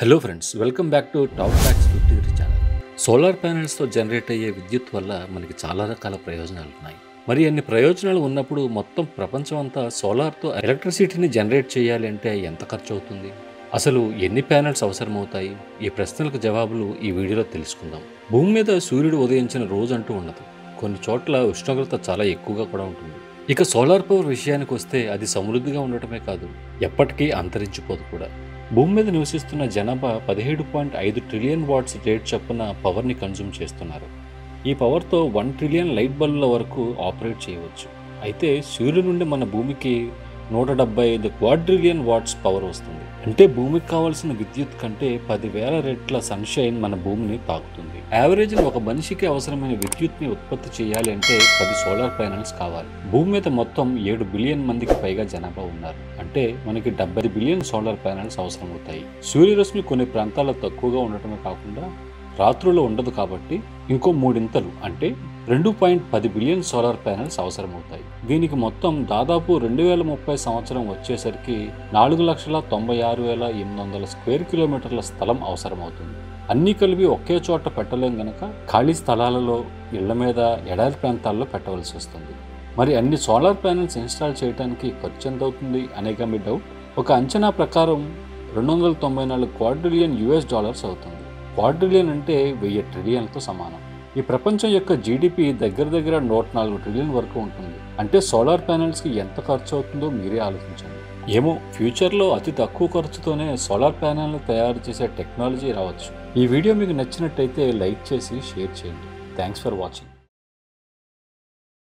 Hello friends, welcome back to top facts 53 channel. Solar ప్యానెల్స్తో generate అయ్యే విద్యుత్ వల్ల మనకి చాలా రకాల ప్రయోజనాలు ఉన్నాయి. మరి అన్ని ప్రయోజనాలు ఉన్నప్పుడు మొత్తం ప్రపంచం అంతా సోలార్తో ఎలక్ట్రిసిటీని జనరేట్ చేయాలి అంటే ఎంత ఖర్చు అవుతుంది? అసలు ఎన్ని ప్యానెల్స్ అవసరమవుతాయి? ఈ ప్రశ్నలకు జవాబులు ఈ వీడియోలో తెలుసుకుందాం. భూమి మీద సూర్యుడు ఉదయించిన రోజు అంటూ ఉండదు. కొన్ని చోట్ల ఉష్ణోగ్రత చాలా ఎక్కువగా కూడా ఉంటుంది. ఇక సోలార్ పవర్ విషయానికి వస్తే అది సమృద్ధిగా ఉండటమే కాదు, ఎప్పటికీ అంతరించిపోదు కూడా. భూమి మీద నివసిస్తున్న జనాభా 17.5 ట్రిలియన్ వాట్స్ రేట్ చొప్పున పవర్ని కన్జ్యూమ్ చేస్తున్నారు. ఈ పవర్తో 1 ట్రిలియన్ లైట్ బల్బుల వరకు ఆపరేట్ చేయవచ్చు. అయితే సూర్యుడి నుండి మన భూమికి 175 క్వాడ్రిలియన్ వాట్స్ పవర్ వస్తుంది. అంటే భూమికి కావాల్సిన విద్యుత్ కంటే 10,000 రెట్ల సన్షైన్ మన భూమిని తాకుతుంది. యావరేజ్ని ఒక మనిషికి అవసరమైన విద్యుత్ని ఉత్పత్తి చేయాలి అంటే 10 సోలార్ ప్యానెల్స్ కావాలి. భూమి మీద మొత్తం 7 బిలియన్ మందికి పైగా జనాభా ఉన్నారు. అంటే మనకి 70 బిలియన్ సోలార్ ప్యానెల్స్ అవసరమవుతాయి. సూర్యరశ్మి కొన్ని ప్రాంతాల్లో తక్కువగా ఉండటమే కాకుండా రాత్రుల్లో ఉండదు కాబట్టి ఇంకో 3 అంటే 2.10 బిలియన్ సోలార్ ప్యానెల్స్ అవసరమవుతాయి. దీనికి మొత్తం దాదాపు 2030 సంవత్సరం వచ్చేసరికి 4,96,800 స్క్వేర్ కిలోమీటర్ల స్థలం అవసరమవుతుంది. అన్నీ కలిపి ఒకే చోట పెట్టలేం గనక ఖాళీ స్థలాలలో, ఇళ్ల మీద, ఎడారి ప్రాంతాల్లో పెట్టవలసి వస్తుంది. మరి అన్ని సోలార్ ప్యానెల్స్ ఇన్స్టాల్ చేయడానికి ఖర్చు ఎంత అవుతుంది అనేక మీ డౌట్. ఒక అంచనా ప్రకారం 294 క్వాడ్రిలియన్ US అవుతుంది. క్వాడ్రిలియన్ అంటే 1000 ట్రిలియన్లతో సమానం. ఈ ప్రపంచం యొక్క జీడిపి దగ్గర 104 ట్రిలియన్ వరకు ఉంటుంది. అంటే సోలార్ ప్యానెల్స్కి ఎంత ఖర్చు అవుతుందో మీరే ఆలోచించండి. ఏమో, ఫ్యూచర్లో అతి తక్కువ ఖర్చుతోనే సోలార్ ప్యానెల్ని తయారు చేసే టెక్నాలజీ రావచ్చు. ఈ వీడియో మీకు నచ్చినట్టయితే లైక్ చేసి షేర్ చేయండి. Thanks for watching.